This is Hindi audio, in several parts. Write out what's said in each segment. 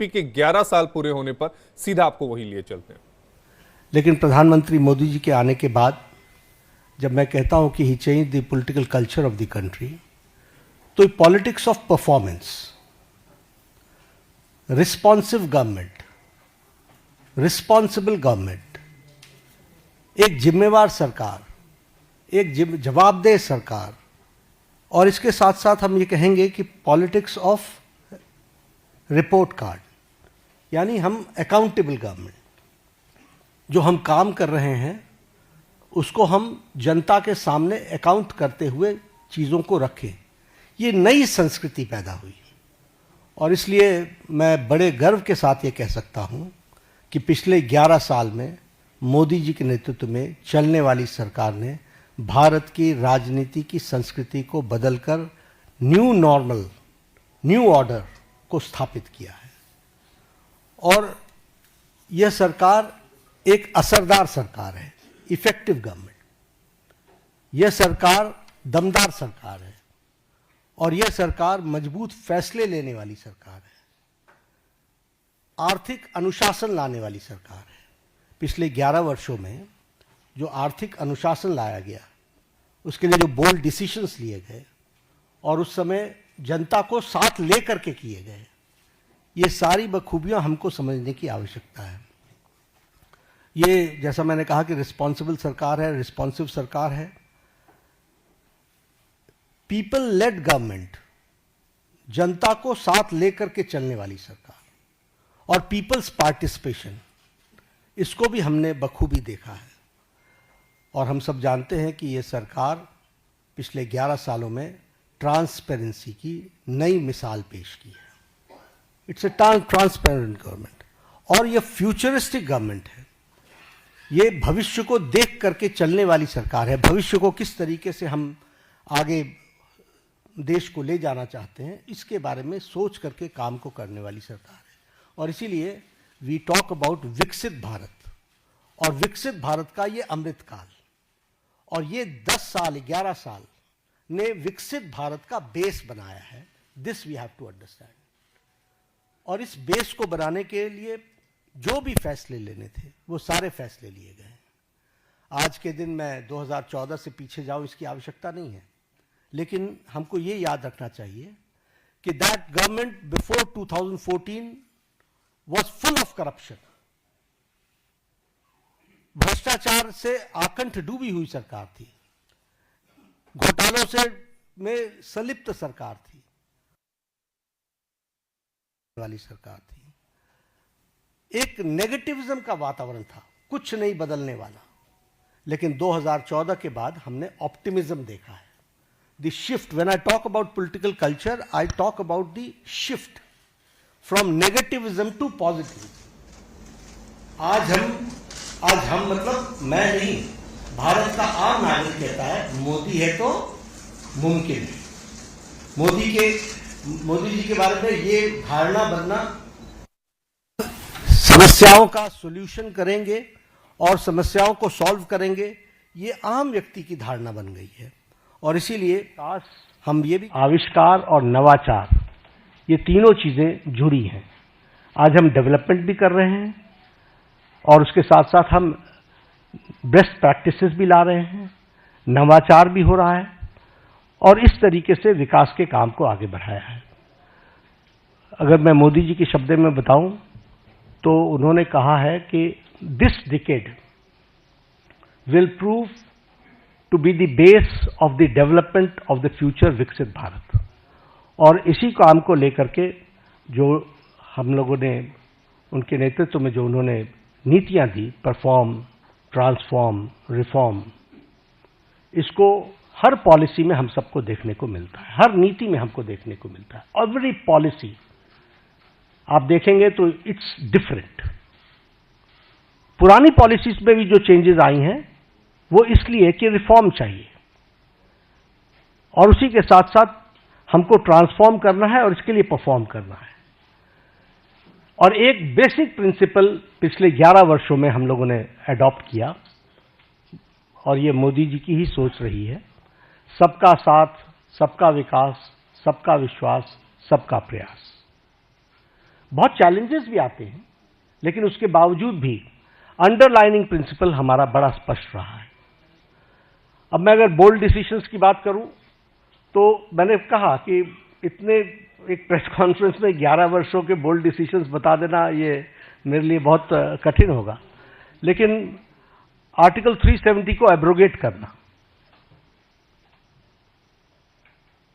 बीजेपी के 11 साल पूरे होने पर सीधा आपको वही लिए चलते हैं। लेकिन प्रधानमंत्री मोदी जी के आने के बाद जब मैं कहता हूं कि he change the political culture of the country, तो politics of performance, responsive government, responsible government, एक जिम्मेवार सरकार, एक जवाबदेह सरकार, और इसके साथ साथ हम ये कहेंगे कि पॉलिटिक्स ऑफ रिपोर्ट कार्ड, यानी हम अकाउंटेबल गवर्नमेंट, जो हम काम कर रहे हैं उसको हम जनता के सामने अकाउंट करते हुए चीज़ों को रखें। ये नई संस्कृति पैदा हुई और इसलिए मैं बड़े गर्व के साथ ये कह सकता हूँ कि पिछले 11 साल में मोदी जी के नेतृत्व में चलने वाली सरकार ने भारत की राजनीति की संस्कृति को बदलकर न्यू नॉर्मल, न्यू ऑर्डर को स्थापित किया है। और यह सरकार एक असरदार सरकार है, इफेक्टिव गवर्नमेंट। यह सरकार दमदार सरकार है और यह सरकार मजबूत फैसले लेने वाली सरकार है, आर्थिक अनुशासन लाने वाली सरकार है। पिछले 11 वर्षों में जो आर्थिक अनुशासन लाया गया, उसके लिए जो बोल्ड डिसीजंस लिए गए और उस समय जनता को साथ लेकर के किए गए, ये सारी बखूबियां हमको समझने की आवश्यकता है। ये जैसा मैंने कहा कि रिस्पॉन्सिबल सरकार है, रिस्पॉन्सिव सरकार है, पीपल लेड गवर्नमेंट, जनता को साथ लेकर के चलने वाली सरकार, और पीपल्स पार्टिसिपेशन, इसको भी हमने बखूबी देखा है। और हम सब जानते हैं कि ये सरकार पिछले 11 सालों में ट्रांसपेरेंसी की नई मिसाल पेश की है। इट्स ए ट्रांसपेरेंट गवर्नमेंट और ये फ्यूचरिस्टिक गवर्नमेंट है। ये भविष्य को देख करके चलने वाली सरकार है। भविष्य को किस तरीके से हम आगे देश को ले जाना चाहते हैं, इसके बारे में सोच करके काम को करने वाली सरकार है। और इसीलिए वी टॉक अबाउट विकसित भारत, और विकसित भारत का ये अमृत काल, और ये 10 साल 11 साल ने विकसित भारत का बेस बनाया है। This we have to understand. और इस बेस को बनाने के लिए जो भी फैसले लेने थे वो सारे फैसले लिए गए। आज के दिन मैं 2014 से पीछे जाऊं, इसकी आवश्यकता नहीं है, लेकिन हमको ये याद रखना चाहिए कि that government before 2014 was full of corruption. भ्रष्टाचार से आकंठ डूबी हुई सरकार थी, घोटालों से में संलिप्त सरकार थी, वाली सरकार थी। एक नेगेटिविज्म का वातावरण था, कुछ नहीं बदलने वाला। लेकिन 2014 के बाद हमने ऑप्टिमिज्म देखा है। The shift, when I talk about political culture, I talk about the shift from negativism to positive. आज हम मतलब मैं नहीं, भारत का आम नागरिक कहता है मोदी है तो मुमकिन है। मोदी जी के बारे में ये धारणा बनना, समस्याओं का सॉल्यूशन करेंगे और समस्याओं को सॉल्व करेंगे, ये आम व्यक्ति की धारणा बन गई है। और इसीलिए हम ये भी, आविष्कार और नवाचार, ये तीनों चीजें जुड़ी हैं। आज हम डेवलपमेंट भी कर रहे हैं और उसके साथ साथ हम बेस्ट प्रैक्टिसेस भी ला रहे हैं, नवाचार भी हो रहा है, और इस तरीके से विकास के काम को आगे बढ़ाया है। अगर मैं मोदी जी के शब्दों में बताऊं तो उन्होंने कहा है कि this decade will prove to be the base of the development of the future विकसित भारत। और इसी काम को लेकर के जो हम लोगों ने उनके नेतृत्व में जो उन्होंने नीतियां दी, परफॉर्म, ट्रांसफॉर्म, रिफॉर्म, इसको हर पॉलिसी में हम सबको देखने को मिलता है, हर नीति में हमको देखने को मिलता है। एवरी पॉलिसी आप देखेंगे तो इट्स डिफरेंट। पुरानी पॉलिसीज में भी जो चेंजेस आई हैं वो इसलिए कि रिफॉर्म चाहिए, और उसी के साथ साथ हमको ट्रांसफॉर्म करना है और इसके लिए परफॉर्म करना है। और एक बेसिक प्रिंसिपल पिछले 11 वर्षों में हम लोगों ने अडॉप्ट किया, और ये मोदी जी की ही सोच रही है, सबका साथ, सबका विकास, सबका विश्वास, सबका प्रयास। बहुत चैलेंजेस भी आते हैं, लेकिन उसके बावजूद भी अंडरलाइनिंग प्रिंसिपल हमारा बड़ा स्पष्ट रहा है। अब मैं अगर बोल्ड डिसीजंस की बात करूं, तो मैंने कहा कि इतने एक प्रेस कॉन्फ्रेंस में 11 वर्षों के बोल्ड डिसीजंस बता देना ये मेरे लिए बहुत कठिन होगा, लेकिन आर्टिकल 370 को एब्रोगेट करना,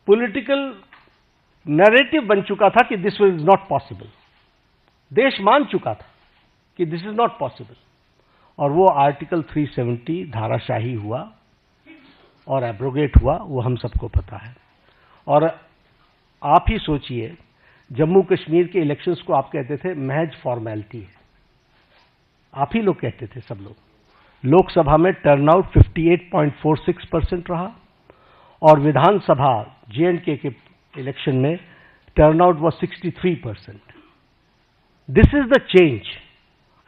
पॉलिटिकल नैरेटिव बन चुका था कि दिस इज नॉट पॉसिबल, देश मान चुका था कि दिस इज नॉट पॉसिबल, और वो आर्टिकल 370 धाराशाही हुआ और एब्रोगेट हुआ, वो हम सबको पता है। और आप ही सोचिए, जम्मू कश्मीर के इलेक्शंस को आप कहते थे महज फॉर्मेलिटी है, आप ही लोग कहते थे, सब लोग। लोकसभा में टर्नआउट 58.46% रहा, और विधानसभा J&K के इलेक्शन में turnout was 63%। This is the change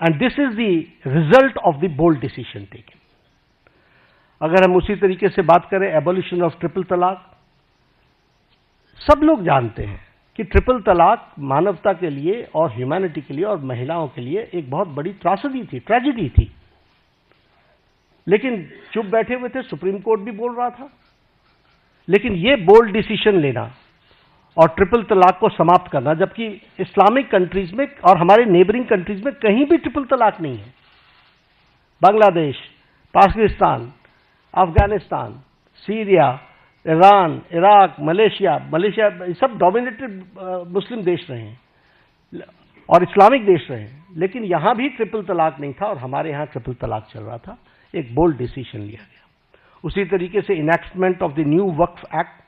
and this is the result of the bold decision taken. अगर हम उसी तरीके से बात करें एबॉलिशन ऑफ ट्रिपल तलाक, सब लोग जानते हैं कि ट्रिपल तलाक मानवता के लिए और ह्यूमैनिटी के लिए और महिलाओं के लिए एक बहुत बड़ी त्रासदी थी, ट्रेजेडी थी, लेकिन चुप बैठे हुए थे, सुप्रीम कोर्ट भी बोल रहा था। लेकिन ये बोल्ड डिसीजन लेना और ट्रिपल तलाक को समाप्त करना, जबकि इस्लामिक कंट्रीज में और हमारे नेबरिंग कंट्रीज में कहीं भी ट्रिपल तलाक नहीं है, Bangladesh, Pakistan, Afghanistan, Syria, Iran, Iraq, Malaysia सब डोमिनेटेड मुस्लिम देश रहे हैं और इस्लामिक देश रहे हैं, लेकिन यहां भी ट्रिपल तलाक नहीं था और हमारे यहां ट्रिपल तलाक चल रहा था। एक बोल्ड डिसीजन लिया गया। उसी तरीके से enactment of the new Waqf act,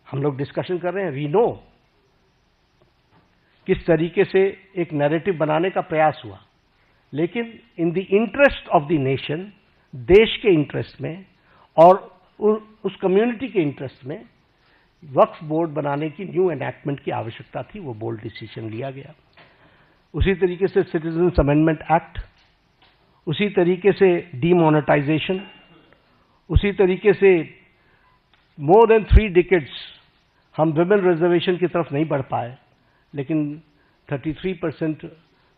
हम लोग डिस्कशन कर रहे हैं, वी नो किस तरीके से एक नैरेटिव बनाने का प्रयास हुआ, लेकिन in the interest of the nation, देश के इंटरेस्ट में और उस कम्युनिटी के इंटरेस्ट में वक्फ बोर्ड बनाने की न्यू एनैक्टमेंट की आवश्यकता थी, वो बोल्ड डिसीजन लिया गया। उसी तरीके से सिटीजन्स अमेंडमेंट एक्ट, उसी तरीके से डीमोनेटाइजेशन, उसी तरीके से मोर देन 3 डिकेड्स हम विमेन रिजर्वेशन की तरफ नहीं बढ़ पाए, लेकिन 33%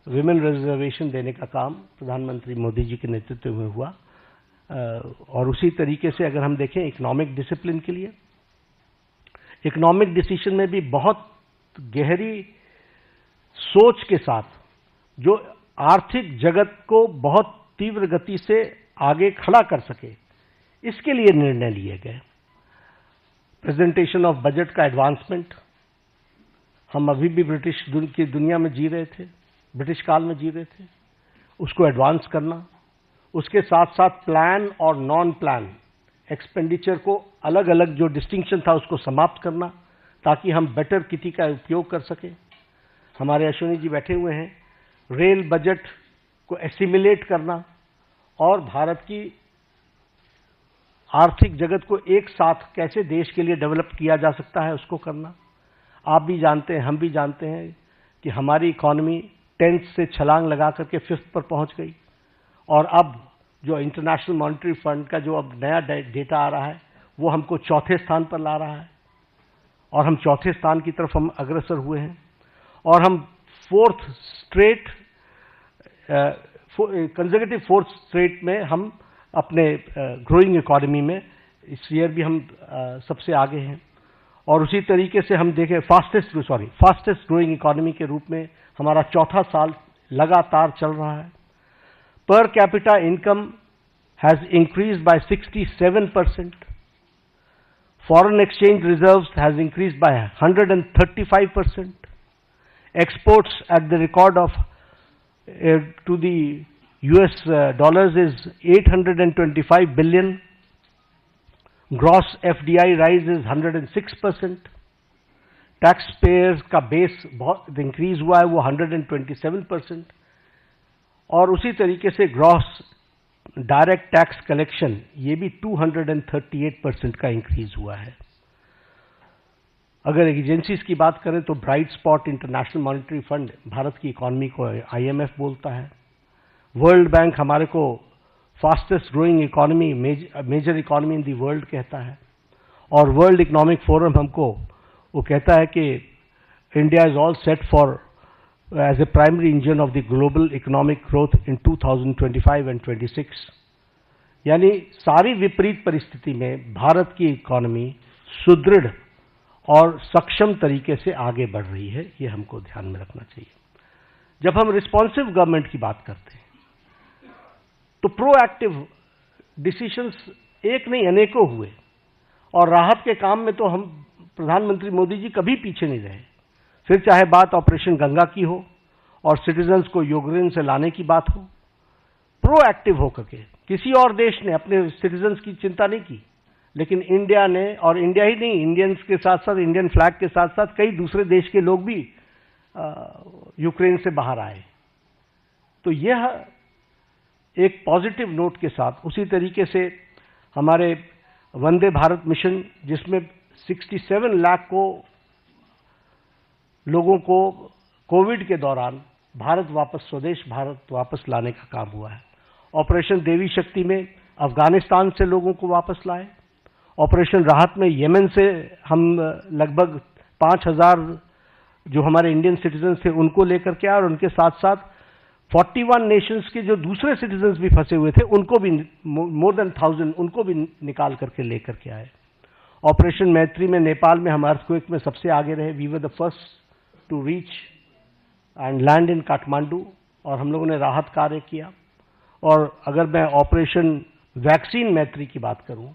विमेन रिजर्वेशन देने का काम प्रधानमंत्री मोदी जी के नेतृत्व में हुआ। और उसी तरीके से अगर हम देखें इकोनॉमिक डिसिप्लिन के लिए, इकोनॉमिक डिसीजन में भी बहुत गहरी सोच के साथ जो आर्थिक जगत को बहुत तीव्र गति से आगे खड़ा कर सके, इसके लिए निर्णय लिए गए। प्रेजेंटेशन ऑफ बजट का एडवांसमेंट, हम अभी भी ब्रिटिश की दुनिया में जी रहे थे, ब्रिटिश काल में जी रहे थे, उसको एडवांस करना, उसके साथ साथ प्लान और नॉन प्लान एक्सपेंडिचर को अलग अलग जो डिस्टिंक्शन था उसको समाप्त करना, ताकि हम बेटर किटी का उपयोग कर सके। हमारे अश्विनी जी बैठे हुए हैं, रेल बजट को एसिमिलेट करना और भारत की आर्थिक जगत को एक साथ कैसे देश के लिए डेवलप किया जा सकता है उसको करना। आप भी जानते हैं, हम भी जानते हैं कि हमारी इकॉनमी 10th से छलांग लगा करके 5th पर पहुंच गई, और अब जो इंटरनेशनल मॉनेटरी फंड का जो अब नया डेटा आ रहा है वो हमको 4थे स्थान पर ला रहा है, और हम 4थे स्थान की तरफ हम अग्रसर हुए हैं, और हम 4th straight conservative 4th straight में हम अपने ग्रोइंग इकोनॉमी में इस ईयर भी हम सबसे आगे हैं। और उसी तरीके से हम देखें फास्टेस्ट ग्रोइंग इकोनॉमी के रूप में हमारा 4था साल लगातार चल रहा है। Per capita income has increased by 67%. Foreign exchange reserves has increased by 135%. Exports at the record of to the US dollars is 825 billion. Gross FDI rise is 106%. Taxpayers का बेस बहुत इंक्रीज हुआ है, वो 127%. और उसी तरीके से ग्रॉस डायरेक्ट टैक्स कलेक्शन ये भी 238% का इंक्रीज हुआ है। अगर एजेंसीज की बात करें तो bright spot international monetary fund Bharat की इकॉनमी को IMF बोलता है, वर्ल्ड बैंक हमारे को fastest growing economy, major economy in the world कहता है, और वर्ल्ड इकोनॉमिक फोरम हमको वो कहता है कि India is all set for as a primary engine of the global economic growth in 2025 and 26. यानी सारी विपरीत परिस्थिति में भारत की इकोनॉमी सुदृढ़ और सक्षम तरीके से आगे बढ़ रही है, ये हमको ध्यान में रखना चाहिए। जब हम रिस्पॉन्सिव गवर्नमेंट की बात करते हैं तो प्रोएक्टिव डिसीजंस एक नहीं अनेकों हुए, और राहत के काम में तो हम प्रधानमंत्री मोदी जी कभी पीछे नहीं रहे। फिर चाहे बात ऑपरेशन गंगा की हो और सिटीजन्स को यूक्रेन से लाने की बात हो, प्रोएक्टिव होकर के किसी और देश ने अपने सिटीजन्स की चिंता नहीं की, लेकिन इंडिया ने, और इंडिया ही नहीं, इंडियंस के साथ साथ, इंडियन फ्लैग के साथ साथ कई दूसरे देश के लोग भी यूक्रेन से बाहर आए। तो यह एक पॉजिटिव नोट के साथ, उसी तरीके से हमारे वंदे भारत मिशन, जिसमें 67 लाख लोगों को कोविड के दौरान भारत वापस, स्वदेश भारत वापस लाने का काम हुआ है। ऑपरेशन देवी शक्ति में अफगानिस्तान से लोगों को वापस लाए। ऑपरेशन राहत में यमन से हम लगभग 5000 जो हमारे इंडियन सिटीजन थे उनको लेकर के आए, और उनके साथ साथ 41 नेशंस के जो दूसरे सिटीजन्स भी फंसे हुए थे उनको भी, मोर देन 1000, उनको भी निकाल करके लेकर के आए। ऑपरेशन मैत्री में नेपाल में हम अर्थक्वेक में सबसे आगे रहे। We were the first to reach and land in Kathmandu, और हम लोगों ने राहत कार्य किया। और अगर मैं ऑपरेशन वैक्सीन मैत्री की बात करूं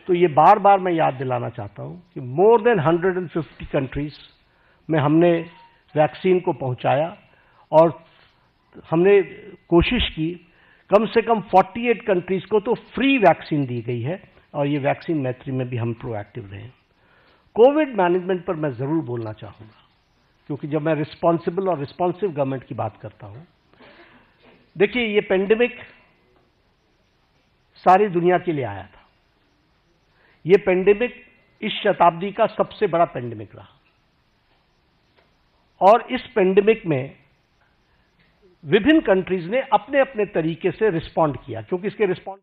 तो ये बार बार मैं याद दिलाना चाहता हूं कि मोर देन 150 कंट्रीज में हमने वैक्सीन को पहुंचाया, और हमने कोशिश की कम से कम 48 कंट्रीज को तो फ्री वैक्सीन दी गई है, और ये वैक्सीन मैत्री में भी हम प्रोएक्टिव रहे। कोविड मैनेजमेंट पर मैं जरूर बोलना चाहूंगा, क्योंकि जब मैं रिस्पॉन्सिबल और रिस्पॉन्सिव गवर्नमेंट की बात करता हूं, देखिए ये पेंडेमिक सारी दुनिया के लिए आया था। ये पेंडेमिक इस शताब्दी का सबसे बड़ा पेंडेमिक रहा, और इस पेंडेमिक में विभिन्न कंट्रीज ने अपने अपने तरीके से रिस्पॉन्ड किया, क्योंकि इसके रिस्पॉन्ड